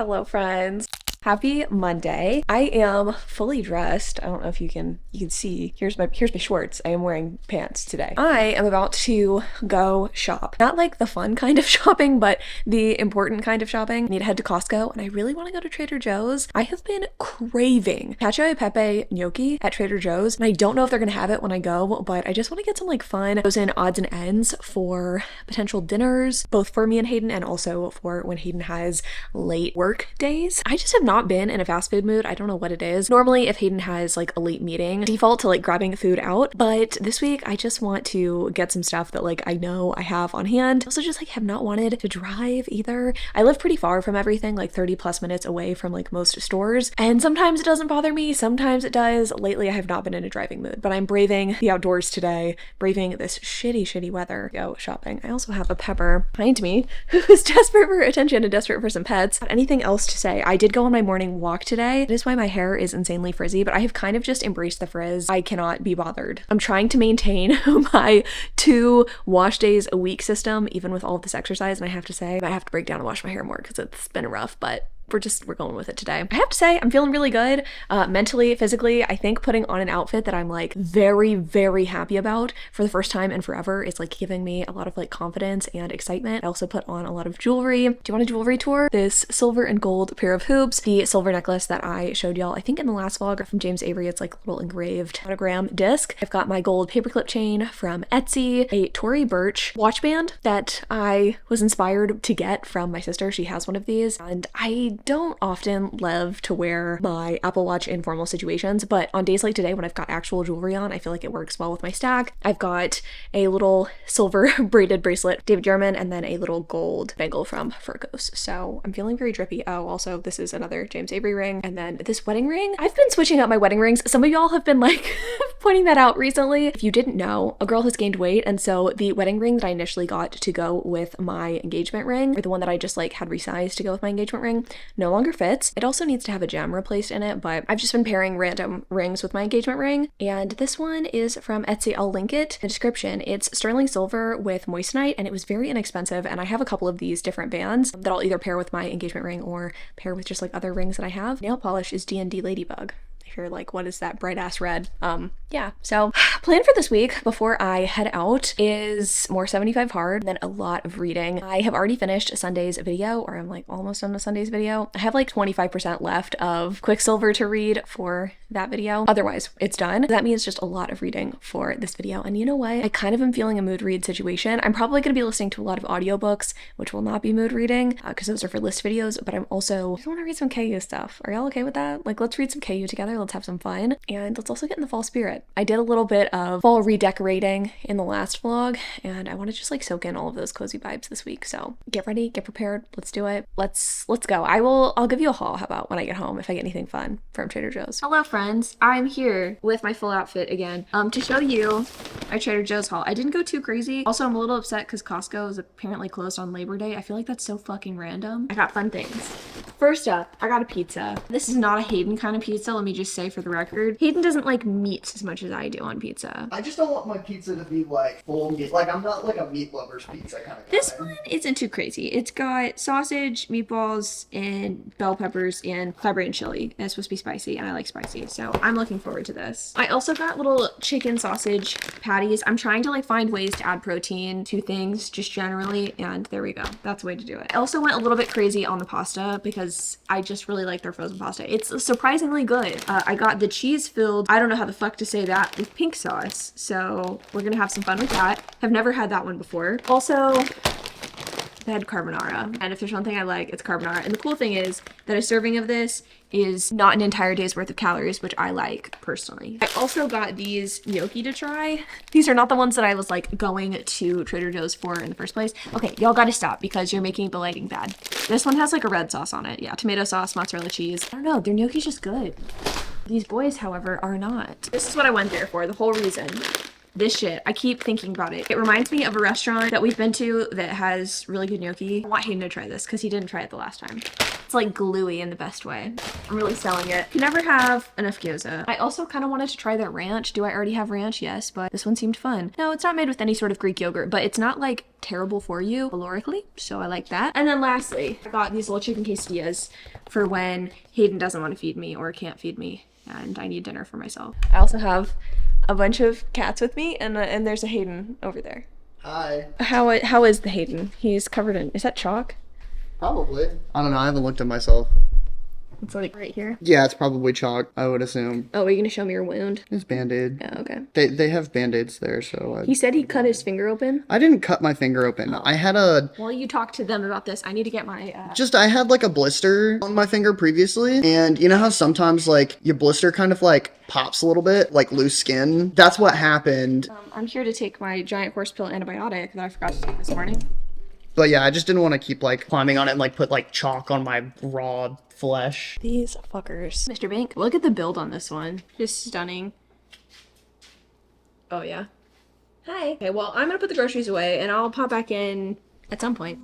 Hello, friends. Happy Monday. I am fully dressed. I don't know if you can see. Here's my shorts. I am wearing pants today. I am about to go shop. Not like the fun kind of shopping, but the important kind of shopping. I need to head to Costco and I really want to go to Trader Joe's. I have been craving cacio e pepe gnocchi at Trader Joe's, and I don't know if they're gonna have it when I go, but I just want to get some like fun frozen odds and ends for potential dinners, both for me and Hayden and also for when Hayden has late work days. I just have not been in a fast food mood. I don't know what it is. Normally, if Hayden has like a late meeting, I default to like grabbing food out, but this week I just want to get some stuff that like I know I have on hand. I also just like have not wanted to drive either. I live pretty far from everything, like 30+ minutes away from like most stores, and sometimes it doesn't bother me, sometimes it does. Lately, I have not been in a driving mood, but I'm braving the outdoors today, braving this shitty weather. Go shopping. I also have a Pepper behind me who's desperate for attention and desperate for some pets. Anything else to say? I did go on my morning walk today. That is why my hair is insanely frizzy, but I have kind of just embraced the frizz. I cannot be bothered. I'm trying to maintain my 2 wash days a week system, even with all of this exercise, and I have to say, I have to break down and wash my hair more because it's been rough, but we're going with it today. I have to say, I'm feeling really good, mentally, physically. I think putting on an outfit that I'm like very happy about for the first time in forever is like giving me a lot of like confidence and excitement. I also put on a lot of jewelry. Do you want a jewelry tour? This silver and gold pair of hoops, the silver necklace that I showed y'all, I think in the last vlog from James Avery. It's like a little engraved monogram disc. I've got my gold paperclip chain from Etsy, a Tory Burch watch band that I was inspired to get from my sister. She has one of these, and I don't often love to wear my Apple Watch in formal situations, but on days like today when I've got actual jewelry on, I feel like it works well with my stack. I've got a little silver braided bracelet, David Yurman, and then a little gold bangle from Furcos. So I'm feeling very drippy. Oh, also this is another James Avery ring, and then this wedding ring. I've been switching up my wedding rings. Some of y'all have been like pointing that out recently. If you didn't know, a girl has gained weight, and so the wedding ring that I initially got to go with my engagement ring, or the one that I just like had resized to go with my engagement ring, no longer fits. It also needs to have a gem replaced in it, but I've just been pairing random rings with my engagement ring, and this one is from Etsy. I'll link it in the description. It's sterling silver with moissanite, and it was very inexpensive, and I have a couple of these different bands that I'll either pair with my engagement ring or pair with just like other rings that I have. Nail polish is D&D Ladybug. If you're like, what is that bright ass red? Yeah. So plan for this week before I head out is more 75 hard, then a lot of reading. I have already finished Sunday's video, or I'm like almost done with Sunday's video. I have like 25% left of Quicksilver to read for that video. Otherwise, it's done. That means just a lot of reading for this video. And you know what? I kind of am feeling a mood read situation. I'm probably going to be listening to a lot of audiobooks, which will not be mood reading because those are for list videos, but I just want to read some KU stuff. Are y'all okay with that? Like, let's read some KU together. Let's have some fun. And let's also get in the fall spirit. I did a little bit of fall redecorating in the last vlog, and I want to just like soak in all of those cozy vibes this week. So get ready, get prepared. Let's do it. Let's go. I'll give you a haul. How about when I get home if I get anything fun from Trader Joe's. Hello friends. I'm here with my full outfit again to show you my Trader Joe's haul. I didn't go too crazy. Also, I'm a little upset because Costco is apparently closed on Labor Day. I feel like that's so fucking random. I got fun things. First up, I got a pizza. This is not a Hayden kind of pizza, let me just say for the record. Hayden doesn't like meat as much as I do on pizza. I just don't want my pizza to be like full meat. Like, I'm not like a meat lover's pizza kind of guy. This one isn't too crazy. It's got sausage, meatballs, and bell peppers, and clabber and chili. And it's supposed to be spicy, and I like spicy, so I'm looking forward to this. I also got little chicken sausage patties. I'm trying to like find ways to add protein to things just generally, and there we go. That's the way to do it. I also went a little bit crazy on the pasta because I just really like their frozen pasta. It's surprisingly good. I got the cheese-filled, I don't know how the fuck to say that, with pink sauce. So we're gonna have some fun with that. Have never had that one before. Also, they had carbonara, and if there's one thing I like, it's carbonara. And the cool thing is that a serving of this is not an entire day's worth of calories, which I like personally. I also got these gnocchi to try. These are not the ones that I was like going to Trader Joe's for in the first place. Okay, y'all gotta stop because you're making the lighting bad. This one has like a red sauce on it. Yeah, tomato sauce, mozzarella cheese. I don't know, their gnocchi's just good. These boys, however, are not. This is what I went there for, the whole reason. This shit, I keep thinking about it. It reminds me of a restaurant that we've been to that has really good gnocchi. I want Hayden to try this because he didn't try it the last time. It's like gluey in the best way. I'm really selling it. You never have enough gyoza. I also kind of wanted to try their ranch. Do I already have ranch? Yes, but this one seemed fun. No, it's not made with any sort of Greek yogurt, but it's not like terrible for you calorically, so I like that. And then lastly, I got these little chicken quesadillas for when Hayden doesn't want to feed me or can't feed me and I need dinner for myself. I also have a bunch of cats with me, and there's a Hayden over there. Hi. How is the Hayden? He's covered in, is that chalk? Probably. I don't know. I haven't looked at myself. It's like right here. Yeah, it's probably chalk, I would assume. Oh, are you gonna show me your wound? It's Band-Aid. Yeah, okay. They have Band-Aids there, so He said he cut his finger open. I didn't cut my finger open. I had a... While you talk to them about this, I need to get my... I had like a blister on my finger previously, and you know how sometimes like your blister kind of like pops a little bit, like loose skin? That's what happened. I'm here to take my giant horse pill antibiotic that I forgot to take this morning. But yeah, I just didn't want to keep like climbing on it and like put like chalk on my raw flesh. These fuckers. Mr. Bank, look at the build on this one. Just stunning. Oh yeah. Hi. Okay, well, I'm gonna put the groceries away and I'll pop back in at some point.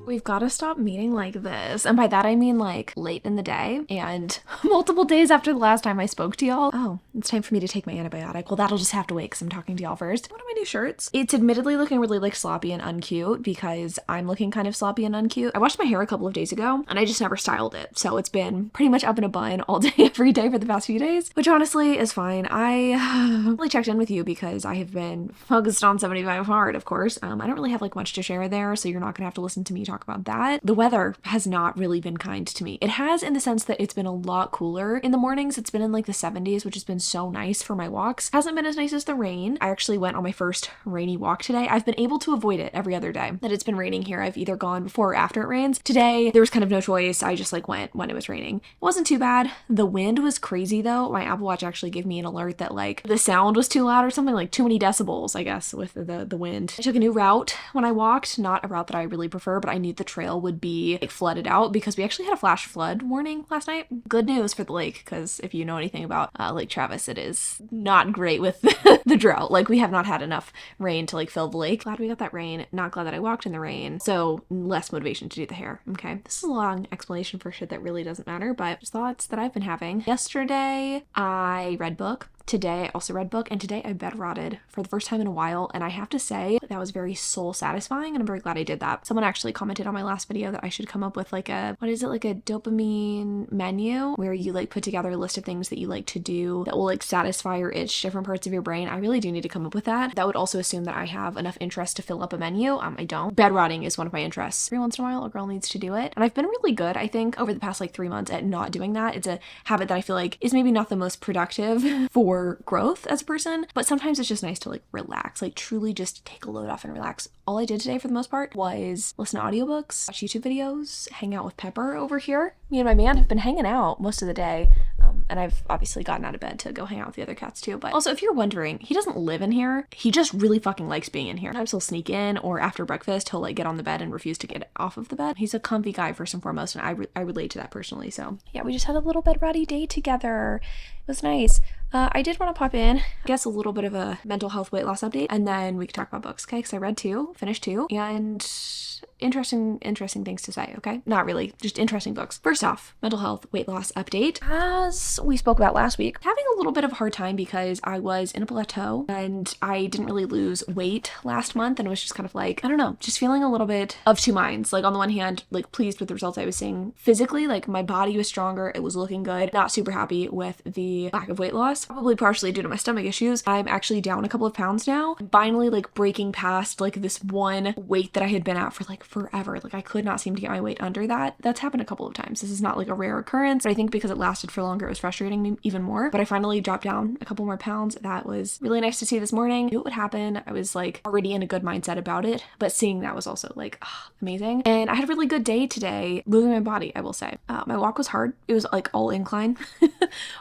We've got to stop meeting like this. And by that, I mean like late in the day and multiple days after the last time I spoke to y'all. Oh, it's time for me to take my antibiotic. Well, that'll just have to wait because I'm talking to y'all first. One of my new shirts. It's admittedly looking really like sloppy and uncute because I'm looking kind of sloppy and uncute. I washed my hair a couple of days ago and I just never styled it. So it's been pretty much up in a bun all day, every day for the past few days, which honestly is fine. I really checked in with you because I have been focused on 75 hard, of course. I don't really have like much to share there, so you're not gonna have to listen to me talk about that. The weather has not really been kind to me. It has in the sense that it's been a lot cooler in the mornings. It's been in like the 70s, which has been so nice for my walks. Hasn't been as nice as the rain. I actually went on my first rainy walk today. I've been able to avoid it every other day that it's been raining here. I've either gone before or after it rains. Today, there was kind of no choice. I just like went when it was raining. It wasn't too bad. The wind was crazy though. My Apple Watch actually gave me an alert that like the sound was too loud or something, like too many decibels, I guess, with the wind. I took a new route when I walked, not a route that I really prefer, but I knew the trail would be like flooded out because we actually had a flash flood warning last night. Good news for the lake, because if you know anything about Lake Travis, it is not great with the drought. Like we have not had enough rain to like fill the lake. Glad we got that rain. Not glad that I walked in the rain. So less motivation to do the hair. Okay. This is a long explanation for shit that really doesn't matter, but just thoughts that I've been having. Yesterday, I read book. Today, I also read book, and today I bed rotted for the first time in a while, and I have to say that was very soul satisfying, and I'm very glad I did that. Someone actually commented on my last video that I should come up with like a, what is it, like a dopamine menu, where you like put together a list of things that you like to do that will like satisfy or itch different parts of your brain. I really do need to come up with that. That would also assume that I have enough interest to fill up a menu. I don't. Bed rotting is one of my interests. Every once in a while, a girl needs to do it, and I've been really good, I think, over the past like 3 months at not doing that. It's a habit that I feel like is maybe not the most productive for growth as a person, but sometimes it's just nice to like relax, like truly just take a load off and relax. All I did today for the most part was listen to audiobooks, watch YouTube videos, hang out with Pepper over here. Me and my man have been hanging out most of the day, and I've obviously gotten out of bed to go hang out with the other cats too. But also, if you're wondering, he doesn't live in here. He just really fucking likes being in here. Sometimes he'll sneak in, or after breakfast, he'll like get on the bed and refuse to get off of the bed. He's a comfy guy first and foremost, and I relate to that personally. So yeah, we just had a little bed rotty day together. It was nice. I did want to pop in, I guess, a little bit of a mental health weight loss update, and then we could talk about books, okay? Because I read 2, finished 2, and interesting things to say, okay? Not really, just interesting books. First off, mental health weight loss update. As we spoke about last week, having a little bit of a hard time because I was in a plateau and I didn't really lose weight last month, and it was just kind of like, I don't know, just feeling a little bit of two minds. Like on the one hand, like pleased with the results I was seeing physically, like my body was stronger, it was looking good. Not super happy with the lack of weight loss, probably partially due to my stomach issues. I'm actually down a couple of pounds now. I'm finally like breaking past like this one weight that I had been at for like forever. Like I could not seem to get my weight under that. That's happened a couple of times. This is not like a rare occurrence, but I think because it lasted for longer, it was frustrating me even more. But I finally dropped down a couple more pounds. That was really nice to see this morning. I knew it would happen. I was like already in a good mindset about it, but seeing that was also like amazing. And I had a really good day today moving my body, I will say. My walk was hard. It was like all incline,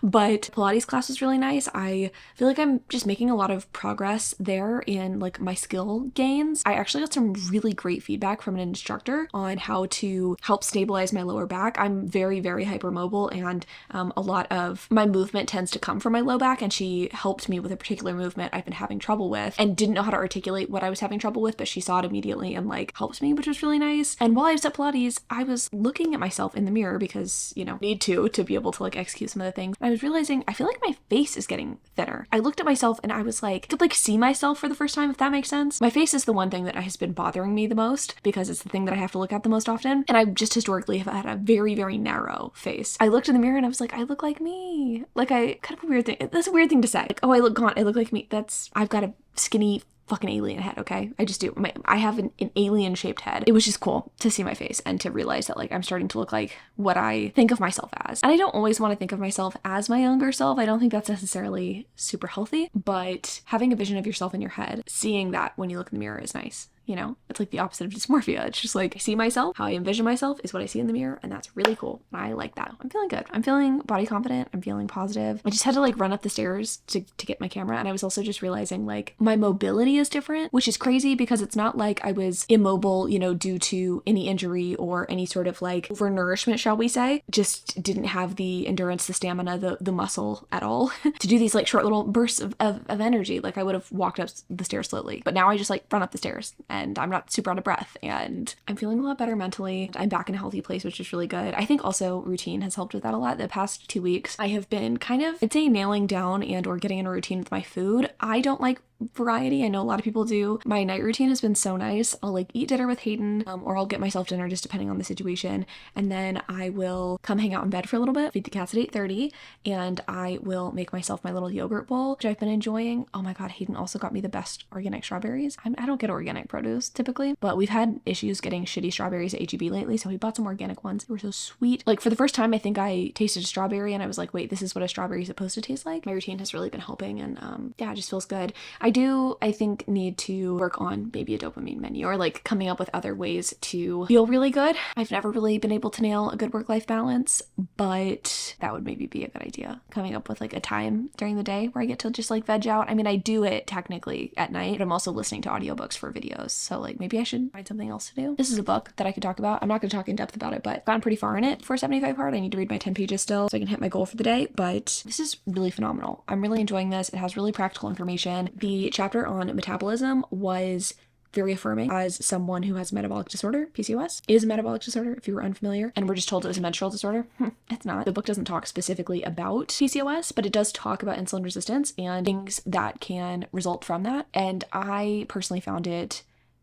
but Pilates class was really really nice. I feel like I'm just making a lot of progress there in like my skill gains. I actually got some really great feedback from an instructor on how to help stabilize my lower back. I'm very, very hypermobile, and a lot of my movement tends to come from my low back, and she helped me with a particular movement I've been having trouble with and didn't know how to articulate what I was having trouble with, but she saw it immediately and like helped me, which was really nice. And while I was at Pilates, I was looking at myself in the mirror because, you know, need to be able to like execute some of the things. I was realizing I feel like my face is getting thinner. I looked at myself and I was like, I could like see myself for the first time, if that makes sense. My face is the one thing that has been bothering me the most because it's the thing that I have to look at the most often. And I just historically have had a very, very narrow face. I looked in the mirror and I was like, I look like me. Like, I kind of a weird thing. That's a weird thing to say. Like, oh, I look gaunt. I look like me. I've got a skinny fucking alien head, okay? I just do. I have an alien shaped head. It was just cool to see my face and to realize that like I'm starting to look like what I think of myself as. And I don't always want to think of myself as my younger self. I don't think that's necessarily super healthy, but having a vision of yourself in your head, seeing that when you look in the mirror is nice. You know, it's like the opposite of dysmorphia. It's just like I see myself, how I envision myself is what I see in the mirror, and that's really cool. I like that. I'm feeling good. I'm feeling body confident. I'm feeling positive. I just had to like run up the stairs to get my camera, and I was also just realizing like my mobility is different, which is crazy because it's not like I was immobile, you know, due to any injury or any sort of like overnourishment, shall we say. Just didn't have the endurance, the stamina, the muscle at all to do these like short little bursts of energy. Like I would have walked up the stairs slowly, but now I just like run up the stairs and I'm not super out of breath, and I'm feeling a lot better mentally. I'm back in a healthy place, which is really good. I think also routine has helped with that a lot. The past 2 weeks, I have been kind of, I'd say, nailing down and or getting in a routine with my food. I don't like variety. I know a lot of people do. My night routine has been so nice. I'll like eat dinner with Hayden, or I'll get myself dinner just depending on the situation. And then I will come hang out in bed for a little bit, feed the cats at 8:30, and I will make myself my little yogurt bowl, which I've been enjoying. Oh my God, Hayden also got me the best organic strawberries. I don't get organic produce typically, but we've had issues getting shitty strawberries at HEB lately, so we bought some organic ones. They were so sweet. Like for the first time, I think I tasted a strawberry and I was like, wait, this is what a strawberry is supposed to taste like. My routine has really been helping, and yeah, it just feels good. I think, need to work on maybe a dopamine menu or like coming up with other ways to feel really good. I've never really been able to nail a good work-life balance, but that would maybe be a good idea. Coming up with like a time during the day where I get to just like veg out. I mean, I do it technically at night, but I'm also listening to audiobooks for videos. So like maybe I should find something else to do. This is a book that I could talk about. I'm not going to talk in depth about it, but I've gotten pretty far in it for 75 hard. I need to read my 10 pages still so I can hit my goal for the day, but this is really phenomenal. I'm really enjoying this. It has really practical information. The chapter on metabolism was very affirming as someone who has metabolic disorder. PCOS is a metabolic disorder, if you were unfamiliar, and we're just told it was a menstrual disorder. It's not. The book doesn't talk specifically about PCOS, but it does talk about insulin resistance and things that can result from that. And I personally found it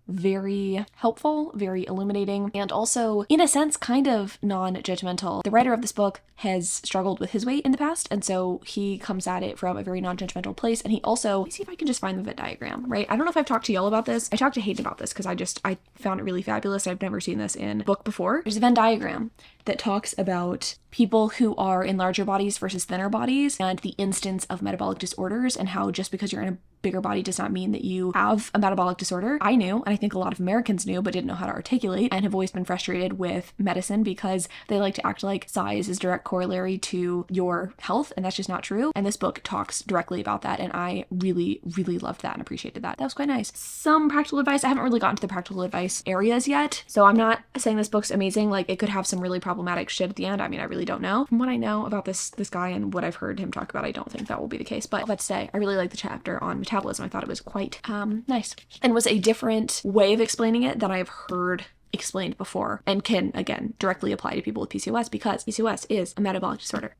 very helpful, very illuminating, and also, in a sense, kind of non-judgmental. The writer of this book has struggled with his weight in the past, and so he comes at it from a very non-judgmental place, and he also, let me see if I can just find the Venn diagram, right? I don't know if I've talked to y'all about this. I talked to Hayden about this because I found it really fabulous. I've never seen this in a book before. There's a Venn diagram that talks about people who are in larger bodies versus thinner bodies and the instance of metabolic disorders and how just because you're in a bigger body does not mean that you have a metabolic disorder. I knew, and I think a lot of Americans knew, but didn't know how to articulate and have always been frustrated with medicine because they like to act like size is direct corollary to your health, and that's just not true. And this book talks directly about that, and I really, really loved that and appreciated that. That was quite nice. Some practical advice. I haven't really gotten to the practical advice areas yet, so I'm not saying this book's amazing. Like, it could have some really problematic shit at the end. I mean, I really don't know. From what I know about this guy and what I've heard him talk about, I don't think that will be the case. But let's say I really like the chapter on metabolism. I thought it was quite nice and was a different way of explaining it than I've heard explained before, and can again directly apply to people with PCOS because PCOS is a metabolic disorder.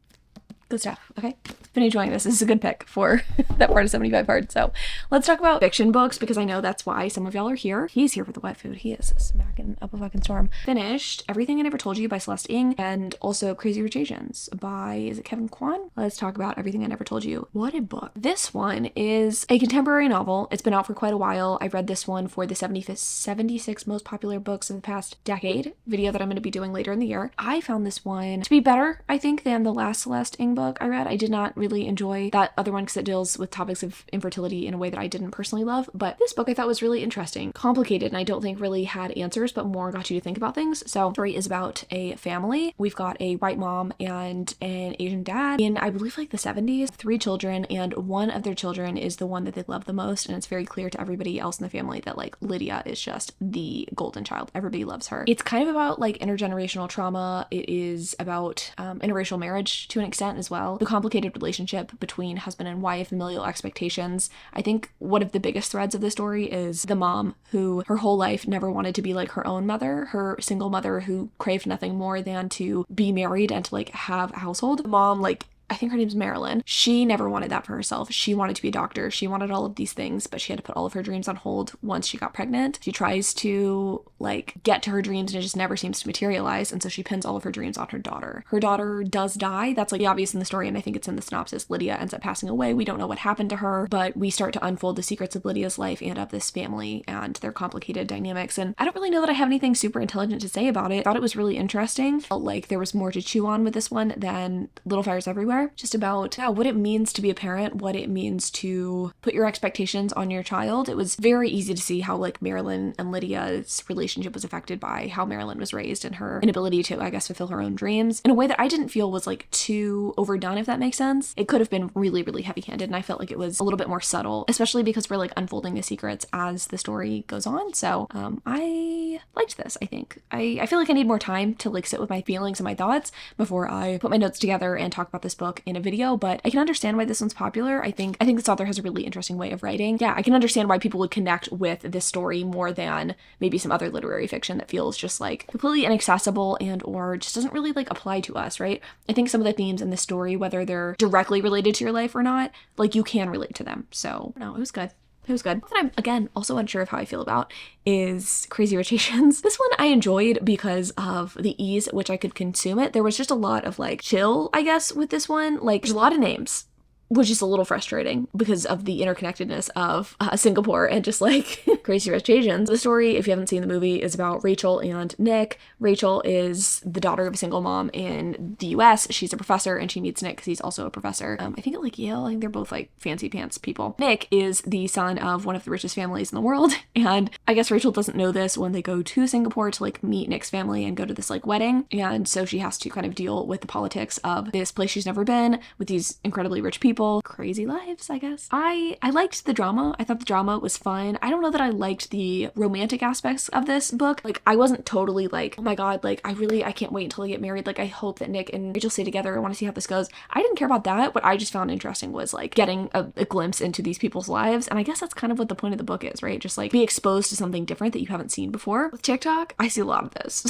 Good stuff. Okay. Been enjoying this. This is a good pick for that part of 75 hard. So let's talk about fiction books because I know that's why some of y'all are here. He's here for the wet food. He is smacking up a fucking storm. Finished Everything I Never Told You by Celeste Ng, and also Crazy Rich Asians by, is it Kevin Kwan? Let's talk about Everything I Never Told You. What a book. This one is a contemporary novel. It's been out for quite a while. I read this one for the 76 most popular books of the past decade video that I'm going to be doing later in the year. I found this one to be better, I think, than the last Celeste Ng book I read. I did not really enjoy that other one because it deals with topics of infertility in a way that I didn't personally love, but this book I thought was really interesting. Complicated, and I don't think really had answers, but more got you to think about things. So the story is about a family. We've got a white mom and an Asian dad in, I believe, like the 70s, 3 children, and one of their children is the one that they love the most, and it's very clear to everybody else in the family that like Lydia is just the golden child. Everybody loves her. It's kind of about like intergenerational trauma. It is about interracial marriage to an extent as well. The complicated relationship between husband and wife, familial expectations. I think one of the biggest threads of the story is the mom who her whole life never wanted to be like her own mother, her single mother who craved nothing more than to be married and to like have a household. The mom, like, I think her name's Marilyn. She never wanted that for herself. She wanted to be a doctor. She wanted all of these things, but she had to put all of her dreams on hold once she got pregnant. She tries to like get to her dreams and it just never seems to materialize. And so she pins all of her dreams on her daughter. Her daughter does die. That's like obvious in the story. And I think it's in the synopsis. Lydia ends up passing away. We don't know what happened to her, but we start to unfold the secrets of Lydia's life and of this family and their complicated dynamics. And I don't really know that I have anything super intelligent to say about it. I thought it was really interesting. Felt like there was more to chew on with this one than Little Fires Everywhere. Just about what it means to be a parent, what it means to put your expectations on your child. It was very easy to see how like Marilyn and Lydia's relationship was affected by how Marilyn was raised and her inability to, I guess, fulfill her own dreams in a way that I didn't feel was like too overdone, if that makes sense. It could have been really, really heavy-handed, and I felt like it was a little bit more subtle, especially because we're like unfolding the secrets as the story goes on. So I liked this. I think I feel like I need more time to like sit with my feelings and my thoughts before I put my notes together and talk about this book in a video, but I can understand why this one's popular. I think this author has a really interesting way of writing. Yeah, I can understand why people would connect with this story more than maybe some other literary fiction that feels just like completely inaccessible and or just doesn't really like apply to us, right? I think some of the themes in this story, whether they're directly related to your life or not, like you can relate to them. So no, it was good. It was good. What I'm, again, also unsure of how I feel about is Crazy Rich Asians. This one I enjoyed because of the ease at which I could consume it. There was just a lot of like chill, I guess, with this one. Like there's a lot of names, which is a little frustrating because of the interconnectedness of Singapore and just like Crazy Rich Asians. The story, if you haven't seen the movie, is about Rachel and Nick. Rachel is the daughter of a single mom in the US. She's a professor and she meets Nick because he's also a professor. I think at like Yale. I think they're both like fancy pants people. Nick is the son of one of the richest families in the world. And I guess Rachel doesn't know this when they go to Singapore to like meet Nick's family and go to this like wedding. And so she has to kind of deal with the politics of this place she's never been with these incredibly rich people. Crazy lives, I guess. I liked the drama. I thought the drama was fun. I don't know that I liked the romantic aspects of this book. Like I wasn't totally like, oh my god, like I can't wait until they get married. Like I hope that Nick and Rachel stay together. I want to see how this goes. I didn't care about that. What I just found interesting was like getting a glimpse into these people's lives. And I guess that's kind of what the point of the book is, right? Just like be exposed to something different that you haven't seen before. With TikTok, I see a lot of this.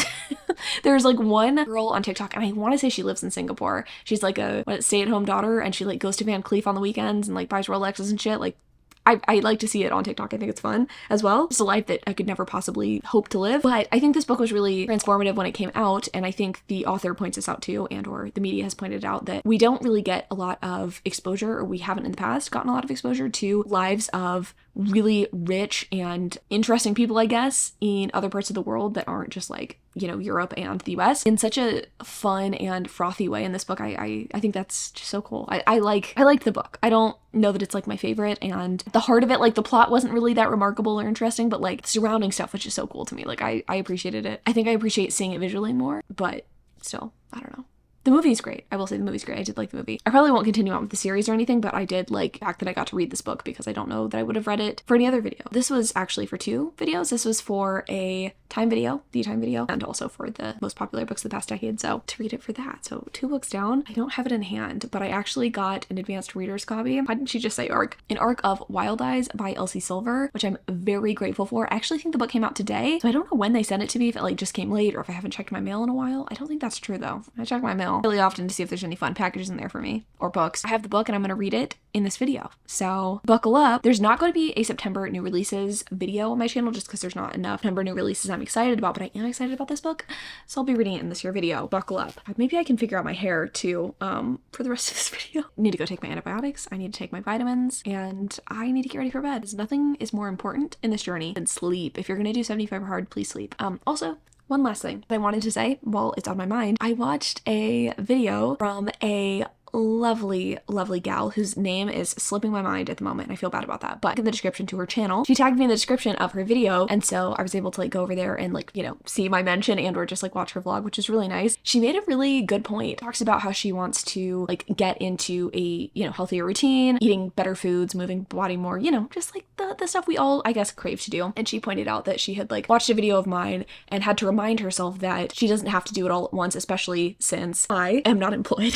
There's like one girl on TikTok, and I want to say she lives in Singapore. She's like a stay-at-home daughter, and she like goes to Van Cleef on the weekends and like buys Rolexes and shit. Like I like to see it on TikTok. I think it's fun as well. It's a life that I could never possibly hope to live. But I think this book was really transformative when it came out. And I think the author points this out too, and or the media has pointed out that we don't really get a lot of exposure, or we haven't in the past gotten a lot of exposure to lives of really rich and interesting people, I guess, in other parts of the world that aren't just like, you know, Europe and the US in such a fun and frothy way in this book. I think that's just so cool. I liked the book. I don't know that it's like my favorite, and the heart of it, like the plot wasn't really that remarkable or interesting, but like the surrounding stuff was just so cool to me. Like I appreciated it. I think I appreciate seeing it visually more, but still, I don't know. The movie's great. I will say the movie's great. I did like the movie. I probably won't continue on with the series or anything, but I did like the fact that I got to read this book because I don't know that I would have read it for any other video. This was actually for 2 videos. This was for a Time video, the Time video, and also for the most popular books of the past decade. So to read it for that. So 2 books down. I don't have it in hand, but I actually got an advanced reader's copy. Why didn't she just say ARC? An ARC of Wild Eyes by Elsie Silver, which I'm very grateful for. I actually think the book came out today, so I don't know when they sent it to me, if it like just came late or if I haven't checked my mail in a while. I don't think that's true though. I check my mail really often to see if there's any fun packages in there for me or books. I have the book and I'm going to read it in this video. So buckle up. There's not going to be a September new releases video on my channel just because there's not enough September new releases I'm excited about, but I am excited about this book. So I'll be reading it in this year video. Buckle up. Maybe I can figure out my hair too for the rest of this video. I need to go take my antibiotics. I need to take my vitamins, and I need to get ready for bed because nothing is more important in this journey than sleep. If you're going to do 75 or hard, please sleep. Also, one last thing that I wanted to say while it's on my mind. I watched a video from a lovely, lovely gal whose name is slipping my mind at the moment, and I feel bad about that, but in the description to her channel. She tagged me in the description of her video, and so I was able to like go over there and like, you know, see my mention and or just like watch her vlog, which is really nice. She made a really good point. Talks about how she wants to like get into a, you know, healthier routine, eating better foods, moving body more, you know, just like the stuff we all, I guess, crave to do. And she pointed out that she had like watched a video of mine and had to remind herself that she doesn't have to do it all at once, especially since I am not employed.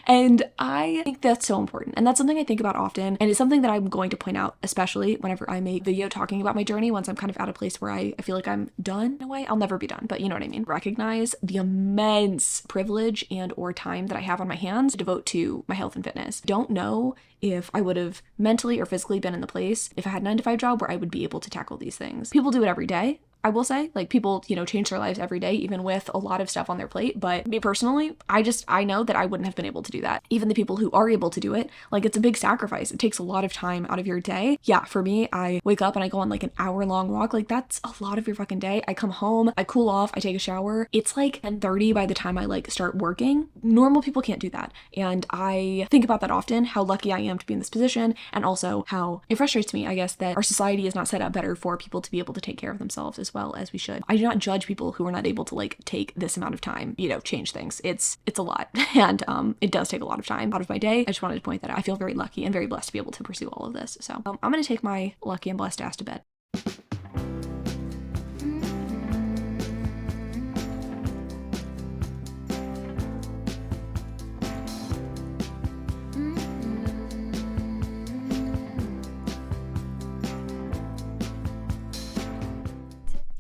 And I think that's so important. And that's something I think about often. And it's something that I'm going to point out, especially whenever I make a video talking about my journey, once I'm kind of at a place where I feel like I'm done in a way. I'll never be done, but you know what I mean? Recognize the immense privilege and or time that I have on my hands to devote to my health and fitness. Don't know if I would have mentally or physically been in the place if I had a 9-to-5 job where I would be able to tackle these things. People do it every day. I will say, like, people, you know, change their lives every day, even with a lot of stuff on their plate. But me personally, I know that I wouldn't have been able to do that. Even the people who are able to do it, like, it's a big sacrifice. It takes a lot of time out of your day. Yeah, for me, I wake up and I go on like an hour-long walk. Like, that's a lot of your fucking day. I come home, I cool off, I take a shower. It's like 10:30 by the time I like start working. Normal people can't do that. And I think about that often, how lucky I am to be in this position, and also how it frustrates me, I guess, that our society is not set up better for people to be able to take care of themselves as well as we should. I do not judge people who are not able to like take this amount of time, you know, change things. It's a lot. And it does take a lot of time out of my day. I just wanted to point that out. I feel very lucky and very blessed to be able to pursue all of this. So I'm gonna take my lucky and blessed ass to bed.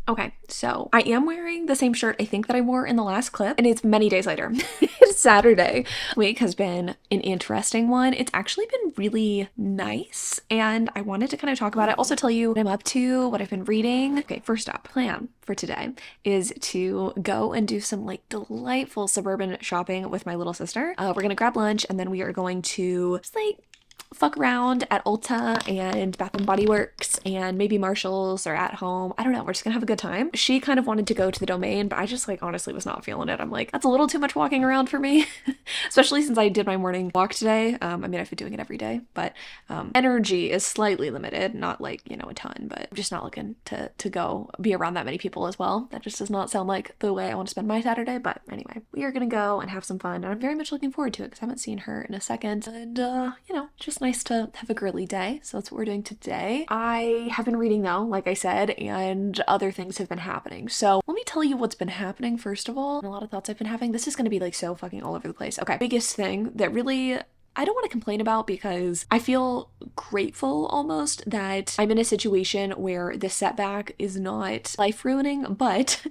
Okay, so I am wearing the same shirt I think that I wore in the last clip, and it's many days later. It's Saturday. Week has been an interesting one. It's actually been really nice, and I wanted to kind of talk about it. Also tell you what I'm up to, what I've been reading. Okay, first up, plan for today is to go and do some like delightful suburban shopping with my little sister. We're gonna grab lunch, and then we are going to just like fuck around at Ulta and Bath and Body Works and maybe Marshall's or At Home. I don't know. We're just gonna have a good time. She kind of wanted to go to the Domain, but I just like honestly was not feeling it. I'm like, that's a little too much walking around for me, especially since I did my morning walk today. I mean, I've been doing it every day, but energy is slightly limited, not like, you know, a ton, but I'm just not looking to go be around that many people as well. That just does not sound like the way I want to spend my Saturday. But anyway, we are gonna go and have some fun, and I'm very much looking forward to it because I haven't seen her in a second, and you know, just nice to have a girly day. So that's what we're doing today. I have been reading though, like I said, and other things have been happening. So let me tell you what's been happening first of all, and a lot of thoughts I've been having. This is going to be like so fucking all over the place. Okay, biggest thing that really I don't want to complain about because I feel grateful almost that I'm in a situation where this setback is not life-ruining, but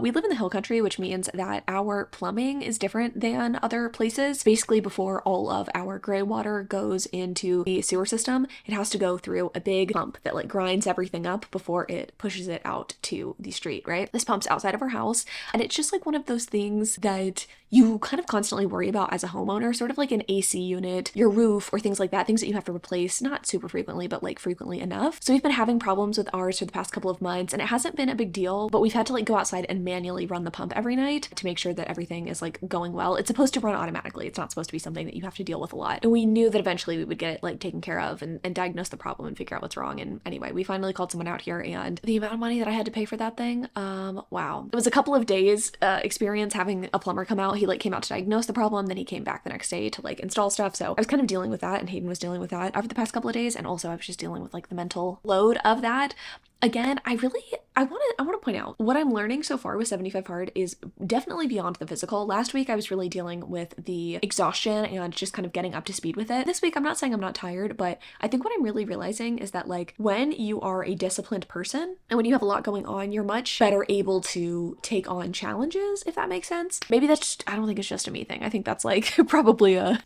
we live in the hill country, which means that our plumbing is different than other places. Basically, before all of our gray water goes into the sewer system, it has to go through a big pump that like grinds everything up before it pushes it out to the street, right? This pump's outside of our house, and it's just like one of those things that you kind of constantly worry about as a homeowner, sort of like an AC unit, your roof, or things like that, things that you have to replace, not super frequently, but like frequently enough. So we've been having problems with ours for the past couple of months, and it hasn't been a big deal, but we've had to like go outside and manually run the pump every night to make sure that everything is like going well. It's supposed to run automatically. It's not supposed to be something that you have to deal with a lot. And we knew that eventually we would get it like taken care of and diagnose the problem and figure out what's wrong. And anyway, we finally called someone out here, and the amount of money that I had to pay for that thing, wow. It was a couple of days experience having a plumber come out. He like came out to diagnose the problem, then he came back the next day to like install stuff. So I was kind of dealing with that, and Hayden was dealing with that over the past couple of days, and also I was just dealing with like the mental load of that. Again, I want to point out what I'm learning so far with 75 Hard is definitely beyond the physical. Last week I was really dealing with the exhaustion and just kind of getting up to speed with it. This week I'm not saying I'm not tired, but I think what I'm really realizing is that like when you are a disciplined person and when you have a lot going on, you're much better able to take on challenges, if that makes sense. Maybe that's just, I don't think it's just a me thing. I think that's like probably a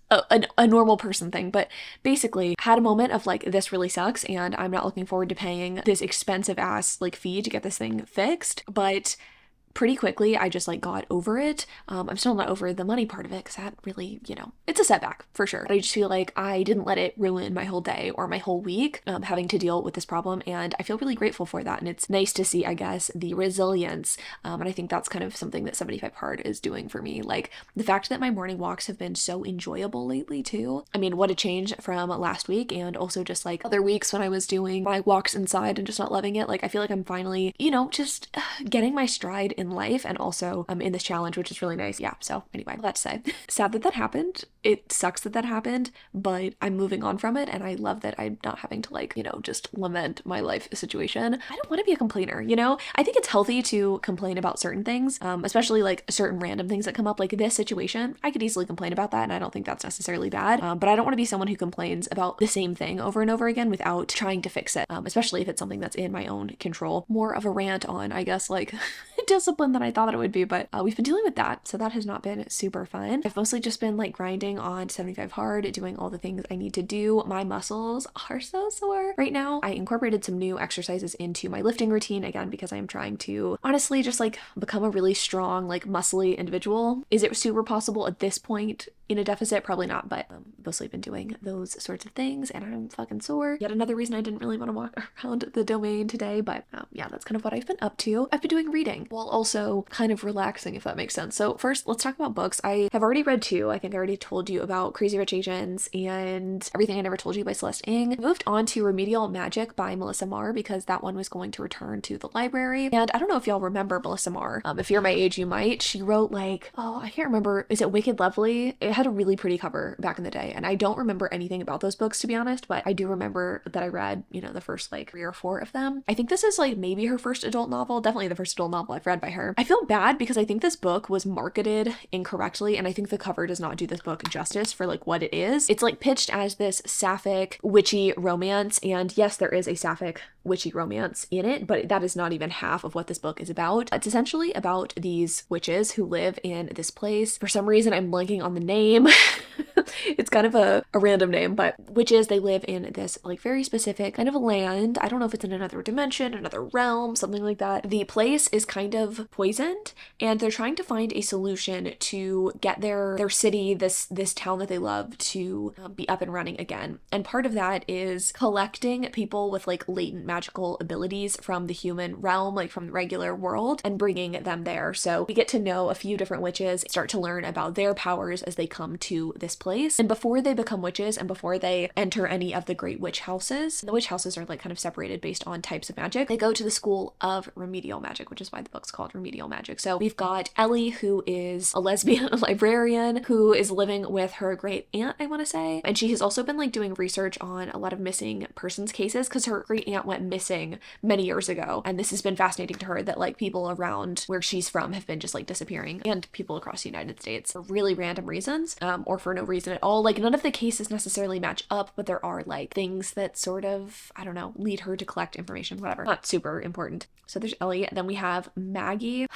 normal person thing, but basically had a moment of like, this really sucks and I'm not looking forward to paying this expensive ass like fee to get this thing fixed, but pretty quickly I just like got over it. I'm still not over the money part of it because that really, it's a setback for sure. But I just feel like I didn't let it ruin my whole day or my whole week having to deal with this problem. And I feel really grateful for that. And it's nice to see, I guess, the resilience. And I think that's kind of something that 75 Hard is doing for me. Like the fact that my morning walks have been so enjoyable lately too. I mean, what a change from last week and also just like other weeks when I was doing my walks inside and just not loving it. Like I feel like I'm finally, just getting my stride in life and also in this challenge, which is really nice. Yeah. So anyway, let's say sad that happened. It sucks that happened, but I'm moving on from it. And I love that I'm not having to like, just lament my life situation. I don't want to be a complainer, I think it's healthy to complain about certain things, especially like certain random things that come up, like this situation. I could easily complain about that. And I don't think that's necessarily bad. But I don't want to be someone who complains about the same thing over and over again without trying to fix it, especially if it's something that's in my own control. More of a rant on, I guess, like discipline than I thought that it would be, but we've been dealing with that. So that has not been super fun. I've mostly just been like grinding on 75 Hard, doing all the things I need to do. My muscles are so sore right now. I incorporated some new exercises into my lifting routine again because I am trying to honestly just like become a really strong, like muscly individual. Is it super possible at this point in a deficit? Probably not, but mostly been doing those sorts of things and I'm fucking sore. Yet another reason I didn't really want to walk around the domain today, but yeah, that's kind of what I've been up to. I've been doing reading while also kind of relaxing, if that makes sense. So first, let's talk about books. I have already read two. I think I already told you about Crazy Rich Asians and Everything I Never Told You by Celeste Ng. I moved on to Remedial Magic by Melissa Marr because that one was going to return to the library. And I don't know if y'all remember Melissa Marr. If you're my age, you might. She wrote like, I can't remember. Is it Wicked Lovely? It had a really pretty cover back in the day. And I don't remember anything about those books, to be honest, but I do remember that I read, the first like 3 or 4 of them. I think this is like maybe her first adult novel, definitely the first adult novel I've read by her. I feel bad because I think this book was marketed incorrectly and I think the cover does not do this book justice for like what it is. It's like pitched as this sapphic witchy romance, and yes, there is a sapphic witchy romance in it, but that is not even half of what this book is about. It's essentially about these witches who live in this place. For some reason, I'm blanking on the name. It's kind of a random name, but witches, they live in this like very specific kind of a land. I don't know if it's in another dimension, another realm, something like that. The place is kind of poisoned and they're trying to find a solution to get their city, this town that they love, to be up and running again. And part of that is collecting people with like latent magical abilities from the human realm, like from the regular world, and bringing them there. So we get to know a few different witches, start to learn about their powers as they come to this place. And before they become witches and before they enter any of the great witch houses, the witch houses are like kind of separated based on types of magic. They go to the school of remedial magic, which is why the book's called Remedial Magic. So we've got Ellie, who is a lesbian librarian who is living with her great aunt, I want to say. And she has also been like doing research on a lot of missing persons cases because her great aunt went missing many years ago. And this has been fascinating to her that like people around where she's from have been just like disappearing, and people across the United States for really random reasons, or for no reason at all. Like none of the cases necessarily match up, but there are like things that sort of, I don't know, lead her to collect information, whatever. Not super important. So there's Ellie. Then we have Maggie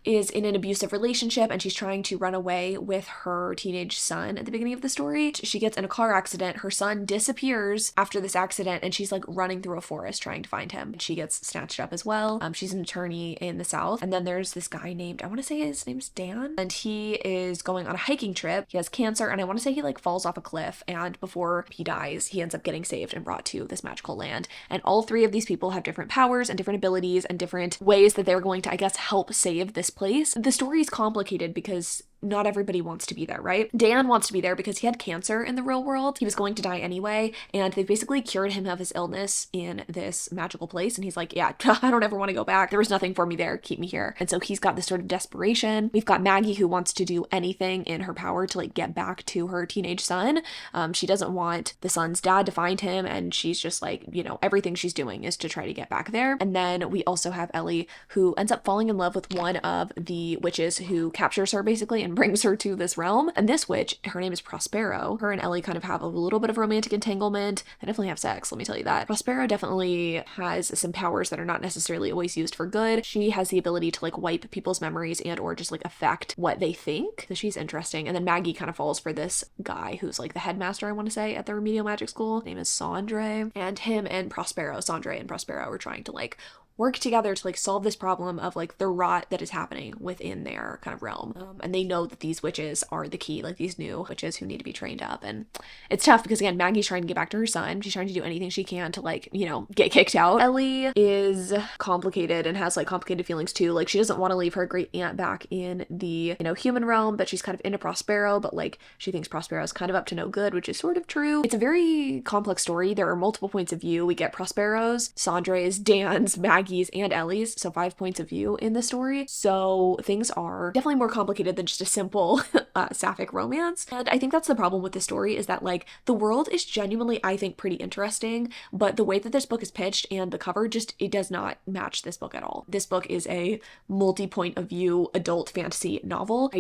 is in an abusive relationship and she's trying to run away with her teenage son at the beginning of the story. She gets in a car accident. Her son disappears after this accident and she's like running through a forest trying to find him. She gets snatched up as well. She's an attorney in the South. And then there's this guy named, I want to say his name's Dan, and he is going on a hiking trip. He has cancer and I want to say he like falls off a cliff, and before he dies, he ends up getting saved and brought to this magical land. And all 3 of these people have different powers and different abilities and different ways that they're going to, I guess, help save this place. The story is complicated because not everybody wants to be there, right? Dan wants to be there because he had cancer in the real world. He was going to die anyway, and they basically cured him of his illness in this magical place. And he's like, yeah, I don't ever want to go back. There was nothing for me there. Keep me here. And so he's got this sort of desperation. We've got Maggie, who wants to do anything in her power to like get back to her teenage son. She doesn't want the son's dad to find him, and she's just like, everything she's doing is to try to get back there. And then we also have Ellie, who ends up falling in love with one of the witches who captures her basically and brings her to this realm. And this witch, her name is Prospero. Her and Ellie kind of have a little bit of romantic entanglement. They definitely have sex, let me tell you that. Prospero definitely has some powers that are not necessarily always used for good. She has the ability to like wipe people's memories and or just like affect what they think. So she's interesting. And then Maggie kind of falls for this guy who's like the headmaster, I want to say, at the remedial magic school. His name is Sandre. And him and Prospero, Sandre and Prospero, are trying to like work together to like solve this problem of like the rot that is happening within their kind of realm. And they know that these witches are the key, like these new witches who need to be trained up. And it's tough because again, Maggie's trying to get back to her son. She's trying to do anything she can to like, you know, get kicked out. Ellie is complicated and has like complicated feelings too. Like she doesn't want to leave her great aunt back in the, you know, human realm, but she's kind of into Prospero, but like she thinks Prospero is kind of up to no good, which is sort of true. It's a very complex story. There are multiple points of view. We get Prospero's, Sandra's, Dan's, Maggie's, and Ellie's, so 5 points of view in the story. So things are definitely more complicated than just a simple sapphic romance. And I think that's the problem with this story, is that like the world is genuinely, I think, pretty interesting, but the way that this book is pitched and the cover just, it does not match this book at all. This book is a multi-point of view adult fantasy novel.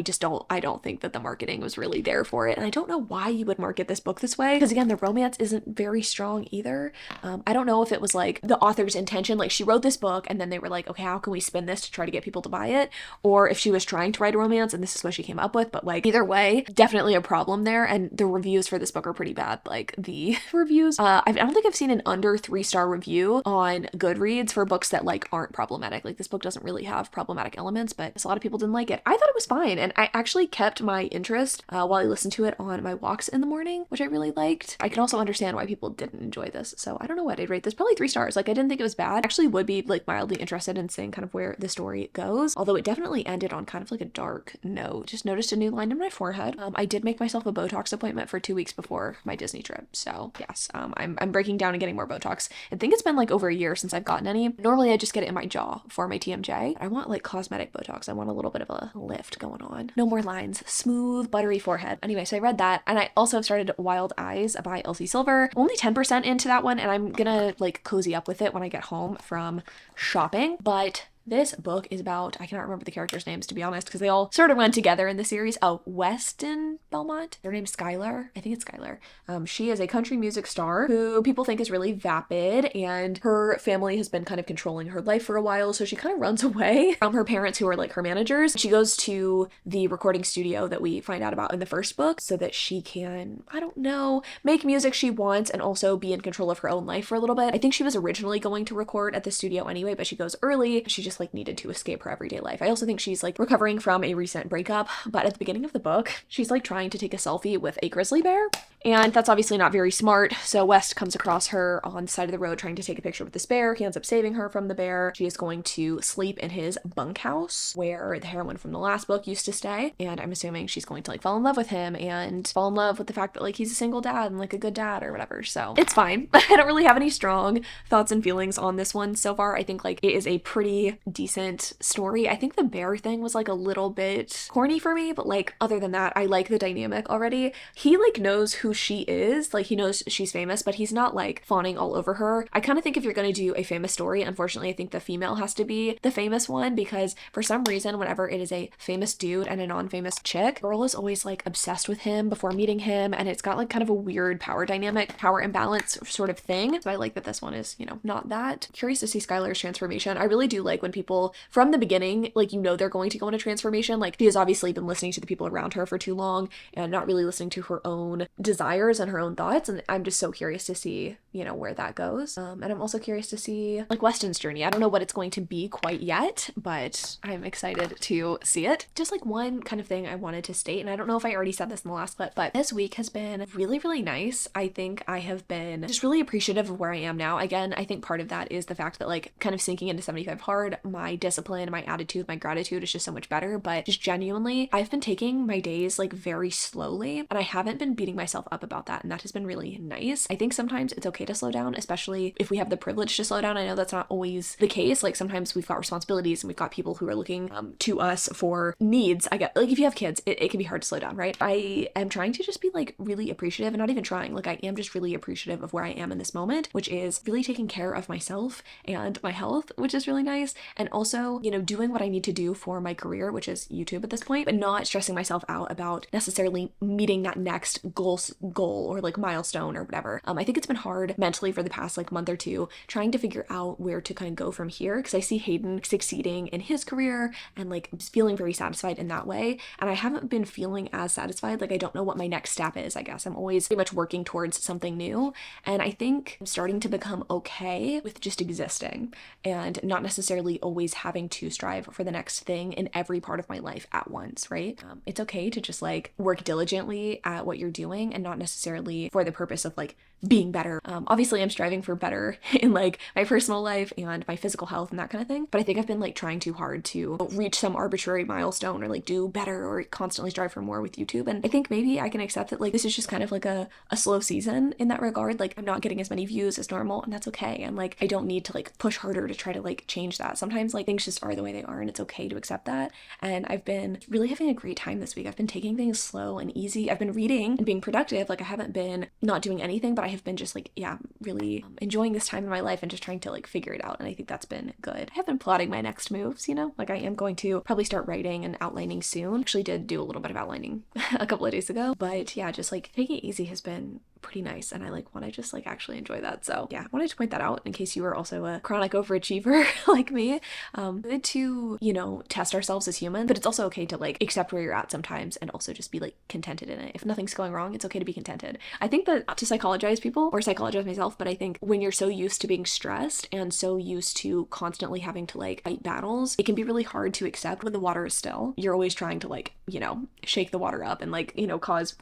I don't think that the marketing was really there for it. And I don't know why you would market this book this way, because again, the romance isn't very strong either. I don't know if it was like the author's intention, like she wrote this book and then they were like, okay, how can we spin this to try to get people to buy it? Or if she was trying to write a romance and this is what she came up with, but like either way, definitely a problem there. And the reviews for this book are pretty bad. Like the reviews, I don't think I've seen an under 3-star review on Goodreads for books that like aren't problematic. Like this book doesn't really have problematic elements, but a lot of people didn't like it. I thought it was fine. And I actually kept my interest while I listened to it on my walks in the morning, which I really liked. I can also understand why people didn't enjoy this. So I don't know what I'd rate this. Probably 3 stars. Like I didn't think it was bad. I actually would be like mildly interested in seeing kind of where the story goes. Although it definitely ended on kind of like a dark note. Just noticed a new line in my forehead. I did make myself a Botox appointment for 2 weeks before my Disney trip. So yes, I'm breaking down and getting more Botox. I think it's been like over a year since I've gotten any. Normally I just get it in my jaw for my TMJ. I want like cosmetic Botox. I want a little bit of a lift going on. No more lines. Smooth, buttery forehead. Anyway, so I read that, and I also started Wild Eyes by Elsie Silver. Only 10% into that one, and I'm gonna like cozy up with it when I get home from shopping. But this book is about, I cannot remember the characters' names to be honest, because they all sort of run together in the series. Oh, Weston Belmont. Her name's Skylar. I think it's Skylar. She is a country music star who people think is really vapid, and her family has been kind of controlling her life for a while, so she kind of runs away from her parents who are like her managers. She goes to the recording studio that we find out about in the first book so that she can, I don't know, make music she wants and also be in control of her own life for a little bit. I think she was originally going to record at the studio anyway, but she goes early. She just like needed to escape her everyday life. I also think she's like recovering from a recent breakup, but at the beginning of the book, she's like trying to take a selfie with a grizzly bear, and that's obviously not very smart. So West comes across her on the side of the road trying to take a picture with this bear. He ends up saving her from the bear. She is going to sleep in his bunkhouse where the heroine from the last book used to stay, and I'm assuming she's going to like fall in love with him and fall in love with the fact that like he's a single dad and like a good dad or whatever. So it's fine. I don't really have any strong thoughts and feelings on this one so far. I think like it is a pretty decent story. I think the bear thing was like a little bit corny for me, but like other than that, I like the dynamic already. He like knows who she is, like he knows she's famous, but he's not like fawning all over her. I kind of think if you're going to do a famous story, unfortunately I think the female has to be the famous one, because for some reason whenever it is a famous dude and a non-famous chick, girl is always like obsessed with him before meeting him, and it's got like kind of a weird power dynamic, power imbalance sort of thing. So I like that this one is, you know, not that. Curious to see Skylar's transformation. I really do like when people from the beginning, like, you know, they're going to go into transformation. Like she has obviously been listening to the people around her for too long and not really listening to her own desires and her own thoughts, and I'm just so curious to see, you know, where that goes. And I'm also curious to see like Weston's journey. I don't know what it's going to be quite yet, but I'm excited to see it. Just like one kind of thing I wanted to state, and I don't know if I already said this in the last clip, but this week has been really, really nice. I think I have been just really appreciative of where I am now. Again, I think part of that is the fact that like kind of sinking into 75 hard, my discipline, my attitude, my gratitude is just so much better. But just genuinely, I've been taking my days like very slowly, and I haven't been beating myself up about that, and that has been really nice. I think sometimes it's okay to slow down, especially if we have the privilege to slow down. I know that's not always the case. Like sometimes we've got responsibilities and we've got people who are looking to us for needs. I get like if you have kids, it can be hard to slow down, right? I am trying to just be like really appreciative, and not even trying, like I am just really appreciative of where I am in this moment, which is really taking care of myself and my health, which is really nice. and also, you know, doing what I need to do for my career, which is YouTube at this point, but not stressing myself out about necessarily meeting that next goal or like milestone or whatever. I think it's been hard mentally for the past like month or two trying to figure out where to kind of go from here, because I see Hayden succeeding in his career and like feeling very satisfied in that way, and I haven't been feeling as satisfied. Like I don't know what my next step is. I guess I'm always pretty much working towards something new, and I think I'm starting to become okay with just existing and not necessarily always having to strive for the next thing in every part of my life at once, right? It's okay to just like work diligently at what you're doing and not necessarily for the purpose of like being better. Obviously I'm striving for better in like my personal life and my physical health and that kind of thing, but I think I've been like trying too hard to reach some arbitrary milestone or like do better or constantly strive for more with YouTube. And I think maybe I can accept that like this is just kind of like a slow season in that regard. Like I'm not getting as many views as normal, and that's okay. And like I don't need to like push harder to try to like change that. Sometimes like things just are the way they are, and it's okay to accept that. And I've been really having a great time this week. I've been taking things slow and easy. I've been reading and being productive. Like I haven't been not doing anything, but I have been just like, yeah, really enjoying this time in my life and just trying to like figure it out. And I think that's been good. I have been plotting my next moves, you know, like I am going to probably start writing and outlining soon. Actually did do a little bit of outlining a couple of days ago, but yeah, just like taking it easy has been pretty nice, and I like want to just like actually enjoy that. So yeah, I wanted to point that out in case you are also a chronic overachiever like me. Good to, you know, test ourselves as humans, but it's also okay to like accept where you're at sometimes and also just be like contented in it. If nothing's going wrong, it's okay to be contented. I think that, not to psychologize people or psychologize myself, but I think when you're so used to being stressed and so used to constantly having to like fight battles, it can be really hard to accept when the water is still. You're always trying to like, you know, shake the water up and like, you know, cause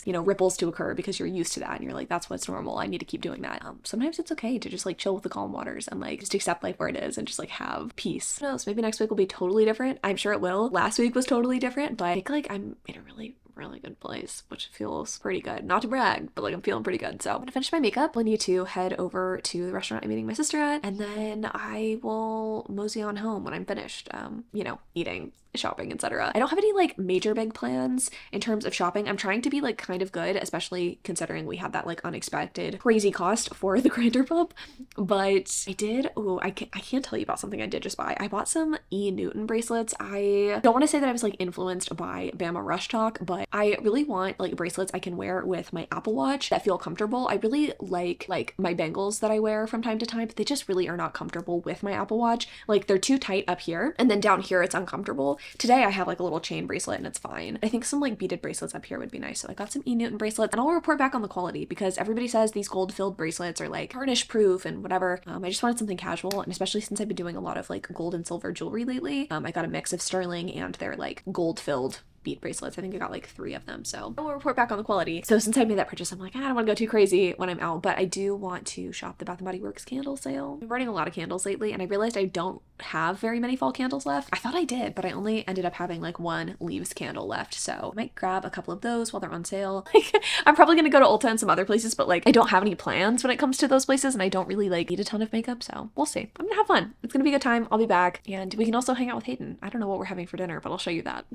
you know, ripples to occur because you're used to that and you're like, that's what's normal, I need to keep doing that. Sometimes it's okay to just like chill with the calm waters and like just accept life where it is and just like have peace. Who knows, maybe next week will be totally different. I'm sure it will. Last week was totally different, but I think like I'm in a really good place, which feels pretty good. Not to brag, but like I'm feeling pretty good. So I'm gonna finish my makeup. I need to head over to the restaurant I'm meeting my sister at, and then I will mosey on home when I'm finished, you know, eating, shopping, etc. I don't have any like major big plans in terms of shopping. I'm trying to be like kind of good, especially considering we had that like unexpected crazy cost for the grinder pump. But I did, I can't tell you about something I did just buy. I bought some E. Newton bracelets. I don't want to say that I was like influenced by Bama Rush Talk, but I really want like bracelets I can wear with my Apple Watch that feel comfortable. I really like my bangles that I wear from time to time, but they just really are not comfortable with my Apple Watch. Like they're too tight up here, and then down here it's uncomfortable. Today I have like a little chain bracelet and it's fine. I think some like beaded bracelets up here would be nice. So I got some E. Newton bracelets, and I'll report back on the quality because everybody says these gold filled bracelets are like tarnish proof and whatever. I just wanted something casual, and especially since I've been doing a lot of like gold and silver jewelry lately, I got a mix of sterling and their like gold filled bead bracelets. I think I got like 3 of them, so I will report back on the quality. So since I made that purchase, I'm like, I don't want to go too crazy when I'm out, but I do want to shop the Bath & Body Works candle sale. I'm burning a lot of candles lately, and I realized I don't have very many fall candles left. I thought I did, but I only ended up having like 1 leaves candle left, so I might grab a couple of those while they're on sale. Like, I'm probably gonna go to Ulta and some other places, but like I don't have any plans when it comes to those places, and I don't really like need a ton of makeup, so we'll see. I'm gonna have fun. It's gonna be a good time. I'll be back, and we can also hang out with Hayden. I don't know what we're having for dinner, but I'll show you that.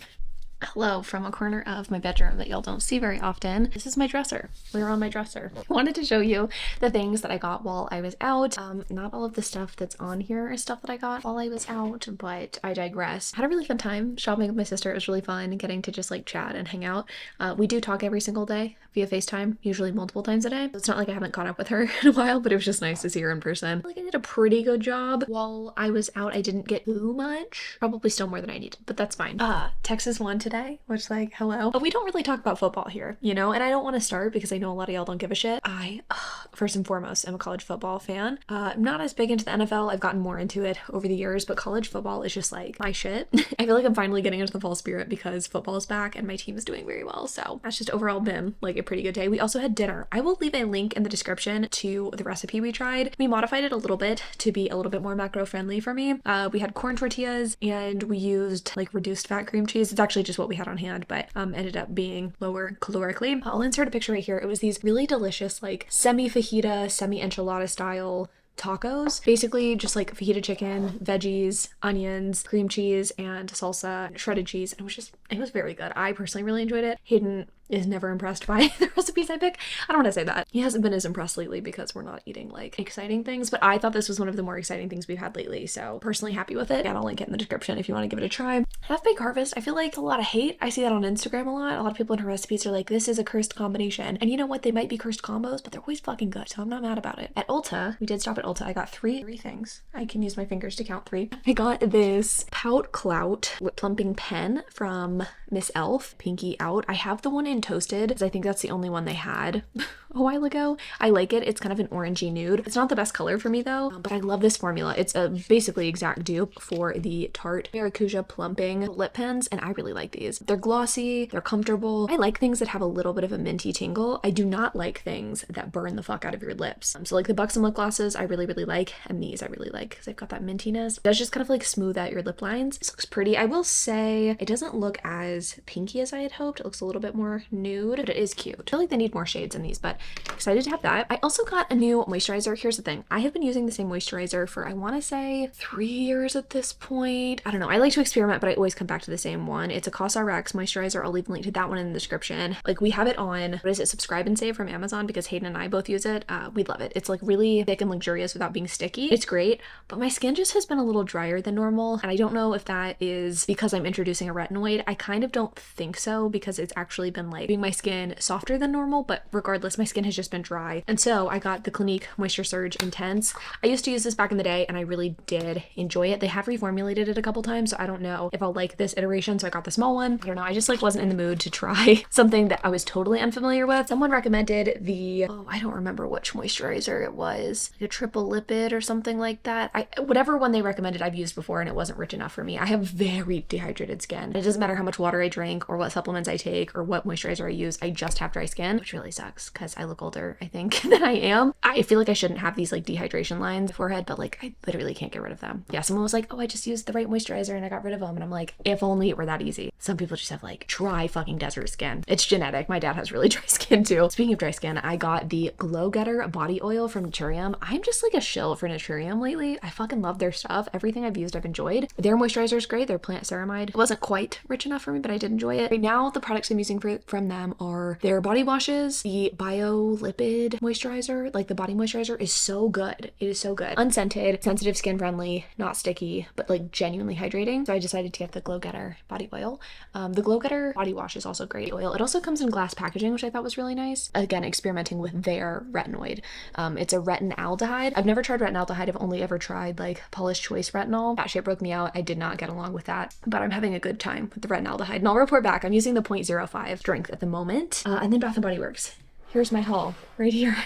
Hello from a corner of my bedroom that y'all don't see very often. This is my dresser. We're on my dresser. I wanted to show you the things that I got while I was out. Not all of the stuff that's on here is stuff that I got while I was out, but I digress. I had a really fun time shopping with my sister. It was really fun getting to just like chat and hang out. We do talk every single day via FaceTime, usually multiple times a day. It's not like I haven't caught up with her in a while, but it was just nice to see her in person. Like I did a pretty good job while I was out. I didn't get too much, probably still more than I needed, but that's fine. Texas won today, which like, hello. But we don't really talk about football here, you know, and I don't want to start because I know a lot of y'all don't give a shit. I, first and foremost, am a college football fan. I'm not as big into the NFL. I've gotten more into it over the years, but college football is just like my shit. I feel like I'm finally getting into the fall spirit because football is back and my team is doing very well. So that's just overall been like a pretty good day. We also had dinner. I will leave a link in the description to the recipe we tried. We modified it a little bit to be a little bit more macro friendly for me. We had corn tortillas and we used like reduced fat cream cheese. It's actually just what we had on hand, but ended up being lower calorically. I'll insert a picture right here. It was these really delicious like semi fajita, semi enchilada style tacos, basically just like fajita chicken, veggies, onions, cream cheese, and salsa, shredded cheese, and it was very good. I personally really enjoyed it. Hayden is never impressed by the recipes I pick. I don't want to say that. He hasn't been as impressed lately because we're not eating like exciting things, but I thought this was one of the more exciting things we've had lately. So personally happy with it. And I'll link it in the description if you want to give it a try. Half-Baked Harvest, I feel like a lot of hate. I see that on Instagram a lot. A lot of people in her recipes are like, this is a cursed combination. And you know what? They might be cursed combos, but they're always fucking good. So I'm not mad about it. At Ulta, we did stop at Ulta. I got three things. I can use my fingers to count 3. I got this Pout Clout lip plumping pen from Miss Elf, Pinky Out. I have the one in Toasted because I think that's the only one they had a while ago. I like it. It's kind of an orangey nude. It's not the best color for me though, but I love this formula. It's a basically exact dupe for the Tarte Maracuja plumping lip pens, and I really like these. They're glossy, they're comfortable. I like things that have a little bit of a minty tingle. I do not like things that burn the fuck out of your lips. So like the Buxom lip glosses I really like, and these I really like because they've got that mintiness. It does just kind of like smooth out your lip lines. This looks pretty. I will say it doesn't look as pinky as I had hoped. It looks a little bit more nude, but it is cute. I feel like they need more shades in these, but excited to have that. I also got a new moisturizer. Here's the thing. I have been using the same moisturizer for I want to say 3 years at this point. I don't know. I like to experiment, but I always come back to the same one. It's a COSRX moisturizer. I'll leave a link to that one in the description. Like we have it on, what is it, Subscribe and Save from Amazon because Hayden and I both use it. We love it. It's like really thick and luxurious without being sticky. It's great, but my skin just has been a little drier than normal, and I don't know if that is because I'm introducing a retinoid. I kind of don't think so because it's actually been like making my skin softer than normal, but regardless, my skin has just been dry. And so I got the Clinique Moisture Surge Intense. I used to use this back in the day and I really did enjoy it. They have reformulated it a couple times, so I don't know if I'll like this iteration, so I got the small one. I don't know, I just like wasn't in the mood to try something that I was totally unfamiliar with. Someone recommended the, oh, I don't remember which moisturizer it was, like a triple lipid or something like that. Whatever one they recommended I've used before and it wasn't rich enough for me. I have very dehydrated skin. It doesn't matter how much water I drink or what supplements I take or what moisturizer I use. I just have dry skin, which really sucks because I look older, I think, than I am. I feel like I shouldn't have these like dehydration lines on my forehead, but like I literally can't get rid of them. Yeah, someone was like, oh, I just used the right moisturizer and I got rid of them. And I'm like, if only it were that easy. Some people just have like dry fucking desert skin. It's genetic. My dad has really dry skin too. Speaking of dry skin, I got the Glow Getter body oil from Naturium. I'm just like a shill for Naturium lately. I fucking love their stuff. Everything I've used, I've enjoyed. Their moisturizer is great. Their plant ceramide. It wasn't quite rich enough for me, but I did enjoy it. Right now, the products I'm using from them are their body washes. The Bio Lipid moisturizer, like the body moisturizer, is so good. It is so good. Unscented, sensitive skin friendly, not sticky, but like genuinely hydrating. So I decided to get the Glow Getter body oil. The Glow Getter body wash is also great oil. It also comes in glass packaging, which I thought was really nice. Again, experimenting with their retinoid. It's a retinaldehyde. I've never tried retinaldehyde. I've only ever tried like Paula's Choice retinol. That shit broke me out. I did not get along with that, but I'm having a good time with the retinaldehyde, and I'll report back. I'm using the 0.05 strength at the moment. And then Bath & Body Works. Here's my haul right here.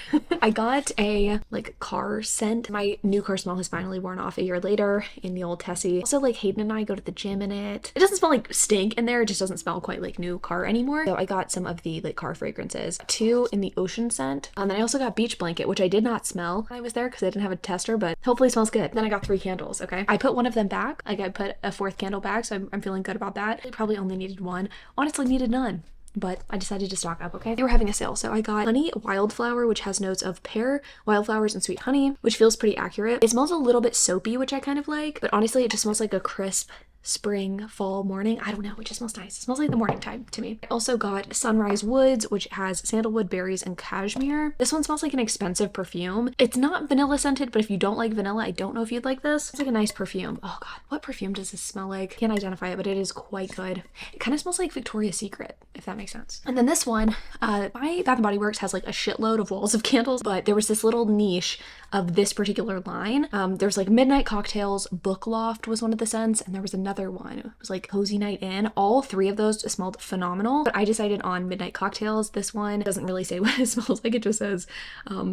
I got a like car scent. My new car smell has finally worn off a year later in the old Tessie. Also, like Hayden and I go to the gym in it. It doesn't smell like stink in there. It just doesn't smell quite like new car anymore. So I got some of the like car fragrances. 2 in the ocean scent. And then I also got Beach Blanket, which I did not smell when I was there because I didn't have a tester, but hopefully it smells good. Then I got 3 candles, okay? I put one of them back. Like I put a 4th candle back, so I'm feeling good about that. I probably only needed 1. Honestly, needed none. But I decided to stock up, okay? They were having a sale, so I got Honey Wildflower, which has notes of pear, wildflowers, and sweet honey, which feels pretty accurate. It smells a little bit soapy, which I kind of like, but honestly, it just smells like a crisp spring, fall morning. I don't know, it just smells nice. It smells like the morning time to me. I also got Sunrise Woods, which has sandalwood, berries, and cashmere. This one smells like an expensive perfume. It's not vanilla scented, but if you don't like vanilla, I don't know if you'd like this. It's like a nice perfume. Oh god, what perfume does this smell like? Can't identify it, but it is quite good. It kind of smells like Victoria's Secret, if that makes sense. And then this one, my Bath & Body Works has like a shitload of walls of candles, but there was this little niche of this particular line. There's like Midnight Cocktails, Book Loft was one of the scents, and there was another one. It was like Cozy Night In. All 3 of those smelled phenomenal, but I decided on Midnight Cocktails. This one doesn't really say what it smells like. It just says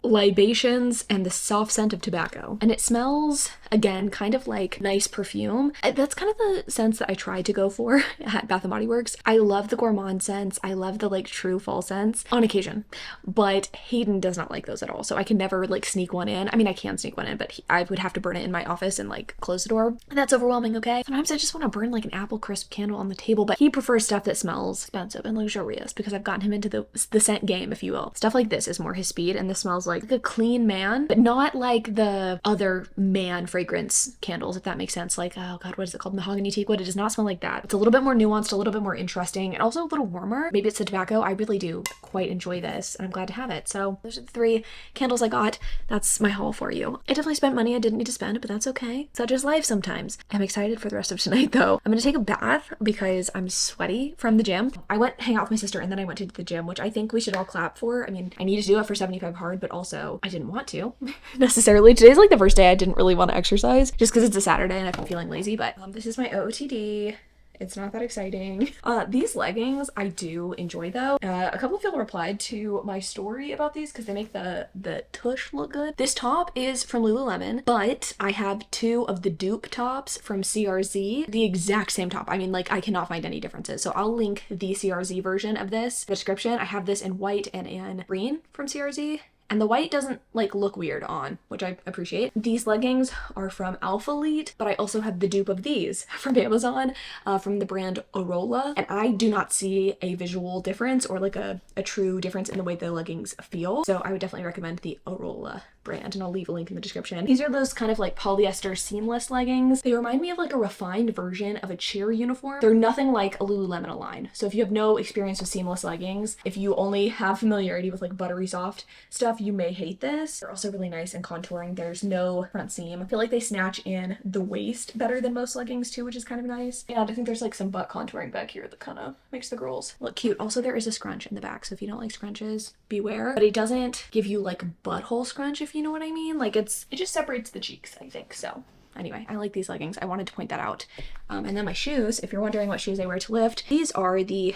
libations and the soft scent of tobacco. And it smells, again, kind of like nice perfume. That's kind of the sense that I tried to go for at Bath & Body Works. I love the gourmand scents. I love the like true fall scents on occasion, but Hayden does not like those at all. So I can never like sneak one in. I mean, I can sneak one in, but I would have to burn it in my office and like close the door. And that's overwhelming, okay? Sometimes I just just want to burn like an apple crisp candle on the table, but he prefers stuff that smells expensive and luxurious because I've gotten him into the scent game, if you will. Stuff like this is more his speed, and this smells like a clean man, but not like the other man fragrance candles, if that makes sense. Like, oh god, what is it called? Mahogany teakwood. It does not smell like that. It's a little bit more nuanced, a little bit more interesting, and also a little warmer. Maybe it's the tobacco. I really do quite enjoy this, and I'm glad to have it. So those are the 3 candles I got. That's my haul for you. I definitely spent money I didn't need to spend, but that's okay. Such is life sometimes. I'm excited for the rest of tonight though. I'm gonna take a bath because I'm sweaty from the gym. I went hang out with my sister and then I went to the gym, which I think we should all clap for. I mean, I need to do it for 75 hard, but also I didn't want to necessarily. Today's like the first day I didn't really want to exercise just because it's a Saturday and I've been feeling lazy, but this is my OOTD. It's not that exciting. These leggings I do enjoy though. A couple of people replied to my story about these because they make the tush look good. This top is from Lululemon, but I have 2 of the dupe tops from CRZ. The exact same top. I mean, like, I cannot find any differences. So I'll link the CRZ version of this in the description. I have this in white and in green from CRZ. And the white doesn't like look weird on, which I appreciate. These leggings are from Alpha Elite, but I also have the dupe of these from Amazon, from the brand Arola. And I do not see a visual difference or like a true difference in the way the leggings feel. So I would definitely recommend the Arola brand, and I'll leave a link in the description. These are those kind of like polyester seamless leggings. They remind me of like a refined version of a cheer uniform. They're nothing like a Lululemon Align. So if you have no experience with seamless leggings, if you only have familiarity with like buttery soft stuff, you may hate this. They're also really nice and contouring. There's no front seam. I feel like they snatch in the waist better than most leggings too, which is kind of nice. And I think there's like some butt contouring back here that kind of makes the girls look cute. Also, there is a scrunch in the back, so if you don't like scrunches, beware. But it doesn't give you like butthole scrunch, if you know what I mean. Like it just separates the cheeks, I think. So anyway, I like these leggings. I wanted to point that out. And then my shoes, if you're wondering what shoes I wear to lift, these are the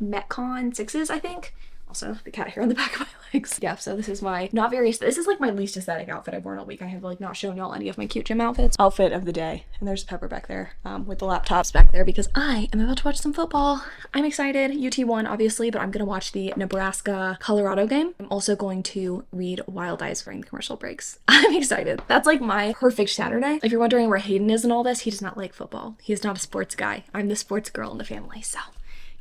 Metcon 6s, I think. Also, the cat hair on the back of my legs. Yeah, so this is my this is like my least aesthetic outfit I've worn all week. I have like not shown y'all any of my cute gym outfits. Outfit of the day. And there's Pepper back there with the laptops back there because I am about to watch some football. I'm excited. UT won, obviously, but I'm going to watch the Nebraska-Colorado game. I'm also going to read Wild Eyes during the commercial breaks. I'm excited. That's like my perfect Saturday. If you're wondering where Hayden is in all this, he does not like football. He is not a sports guy. I'm the sports girl in the family, so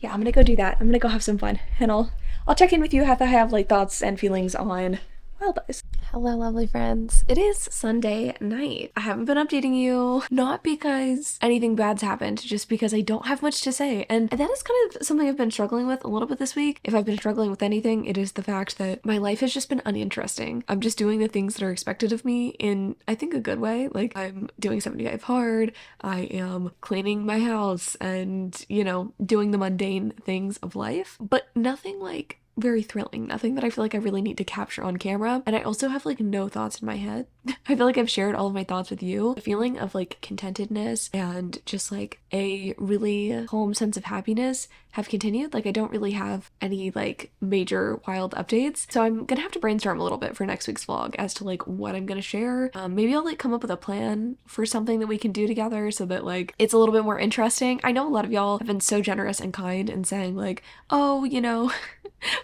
yeah, I'm gonna go do that. I'm gonna go have some fun, and I'll check in with you if I have like thoughts and feelings on Wild Eyes. Hello, lovely friends. It is Sunday night. I haven't been updating you, not because anything bad's happened, just because I don't have much to say. And that is kind of something I've been struggling with a little bit this week. If I've been struggling with anything, it is the fact that my life has just been uninteresting. I'm just doing the things that are expected of me in, I think, a good way. Like, I'm doing 75 hard, I am cleaning my house and, you know, doing the mundane things of life, but nothing like very thrilling, nothing that I feel like I really need to capture on camera. And I also have like no thoughts in my head. I feel like I've shared all of my thoughts with you. The feeling of like contentedness and just like a really calm sense of happiness have continued. Like I don't really have any like major wild updates. So I'm gonna have to brainstorm a little bit for next week's vlog as to like what I'm gonna share. Maybe I'll like come up with a plan for something that we can do together so that like it's a little bit more interesting. I know a lot of y'all have been so generous and kind and saying like, oh, you know,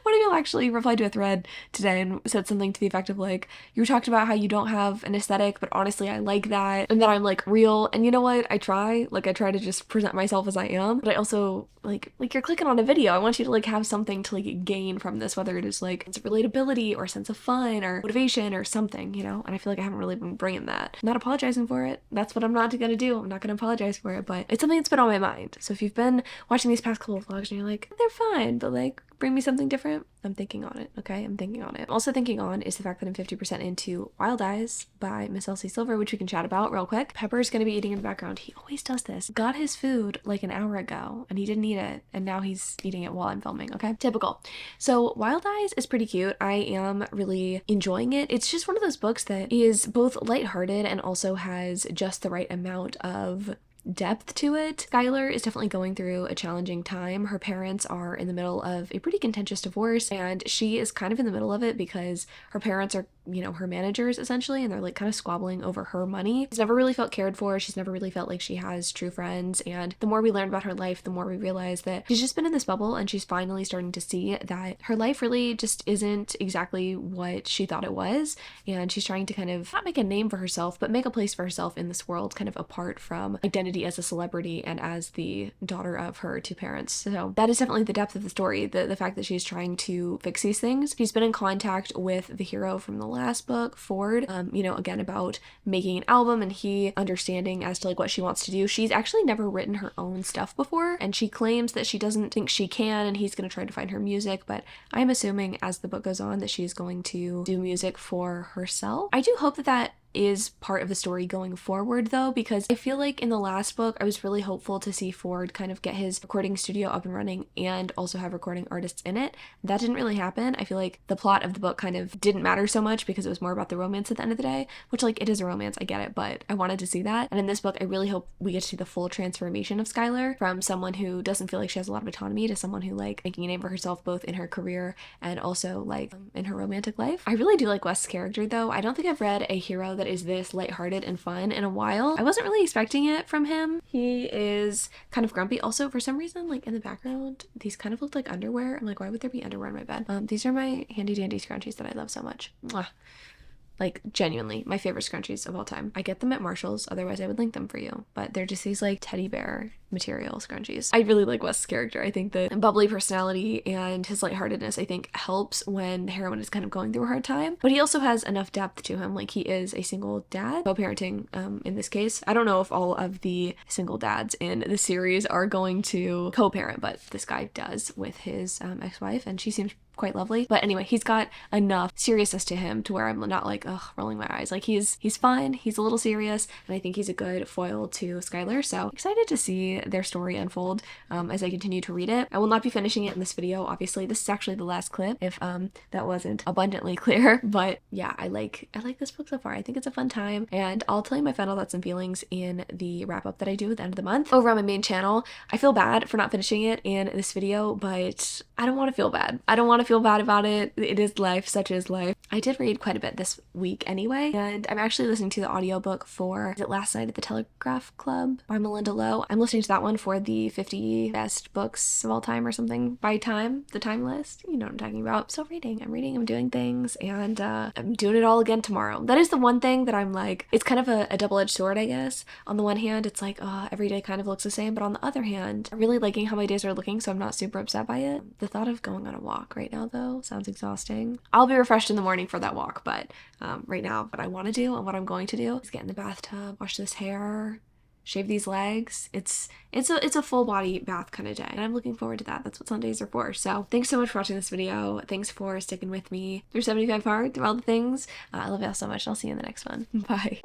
one of y'all actually replied to a thread today and said something to the effect of like, you talked about how you don't have an aesthetic, but honestly I like that, and that I'm like real. And you know what, I try to just present myself as I am, but I also like you're clicking on a video, I want you to like have something to like gain from this, whether it is like sense of relatability or sense of fun or motivation or something, you know. And I feel like I haven't really been bringing that. I'm not apologizing for it. That's what I'm not gonna do. I'm not gonna apologize for it, but it's something that's been on my mind. So if you've been watching these past couple of vlogs and you're like, they're fine, but like bring me something different, I'm thinking on it, okay? I'm thinking on it. Also thinking on is the fact that I'm 50% into Wild Eyes by Miss Elsie Silver, which we can chat about real quick. Pepper's gonna be eating in the background. He always does this. Got his food like an hour ago and he didn't eat it, and now he's eating it while I'm filming, okay? Typical. So Wild Eyes is pretty cute. I am really enjoying it. It's just one of those books that is both lighthearted and also has just the right amount of depth to it. Skylar is definitely going through a challenging time. Her parents are in the middle of a pretty contentious divorce, and she is kind of in the middle of it because her parents are you know, her managers essentially, and they're like kind of squabbling over her money. She's never really felt cared for. She's never really felt like she has true friends. And the more we learn about her life, the more we realize that she's just been in this bubble, and she's finally starting to see that her life really just isn't exactly what she thought it was. And she's trying to kind of not make a name for herself, but make a place for herself in this world, kind of apart from identity as a celebrity and as the daughter of her two parents. So that is definitely the depth of the story, the fact that she's trying to fix these things. She's been in contact with the hero from the last book, Ford, you know, again about making an album and he understanding as to like what she wants to do. She's actually never written her own stuff before, and she claims that she doesn't think she can, and he's going to try to find her music, but I'm assuming as the book goes on that she's going to do music for herself. I do hope that that is part of the story going forward though, because I feel like in the last book I was really hopeful to see Ford kind of get his recording studio up and running and also have recording artists in it. That didn't really happen. I feel like the plot of the book kind of didn't matter so much because it was more about the romance at the end of the day, which like it is a romance, I get it, but I wanted to see that. And in this book I really hope we get to see the full transformation of Skylar from someone who doesn't feel like she has a lot of autonomy to someone who like making a name for herself both in her career and also like in her romantic life. I really do like Wes's character though. I don't think I've read a hero that is this lighthearted and fun in a while. I wasn't really expecting it from him. He is kind of grumpy. Also, for some reason, like in the background, these kind of look like underwear. I'm like, why would there be underwear in my bed? These are my handy dandy scrunchies that I love so much. Mwah. Like genuinely my favorite scrunchies of all time. I get them at Marshall's, otherwise I would link them for you, but they're just these like teddy bear material scrunchies. I really like Wes's character. I think the bubbly personality and his lightheartedness I think helps when the heroine is kind of going through a hard time, but he also has enough depth to him. Like he is a single dad, co-parenting in this case. I don't know if all of the single dads in the series are going to co-parent, but this guy does with his ex-wife, and she seems quite lovely. But anyway, he's got enough seriousness to him to where I'm not like, ugh, rolling my eyes. Like he's fun, he's a little serious, and I think he's a good foil to Skylar. So excited to see their story unfold as I continue to read it. I will not be finishing it in this video, obviously. This is actually the last clip, if that wasn't abundantly clear. But yeah, I like this book so far. I think it's a fun time, and I'll tell you my final thoughts and feelings in the wrap up that I do at the end of the month over on my main channel. I feel bad for not finishing it in this video, but I don't want to feel bad. I don't want to feel bad about it. It is life, such is life. I did read quite a bit this week anyway, and I'm actually listening to the audiobook for, is it Last Night at the Telegraph Club by Melinda Lowe. I'm listening to that one for the 50 best books of all time or something by Time, the Time list. You know what I'm talking about. So I'm reading, I'm doing things, and I'm doing it all again tomorrow. That is the one thing that I'm like, it's kind of a double-edged sword, I guess. On the one hand, it's like, every day kind of looks the same, but on the other hand, I'm really liking how my days are looking, so I'm not super upset by it. The thought of going on a walk right now though sounds exhausting. I'll be refreshed in the morning for that walk, but right now what I want to do and what I'm going to do is get in the bathtub, wash this hair, shave these legs. It's a full body bath kind of day, and I'm looking forward to that. That's what Sundays are for. So thanks so much for watching this video. Thanks for sticking with me through 75 hard, through all the things. I love y'all so much, and I'll see you in the next one. Bye.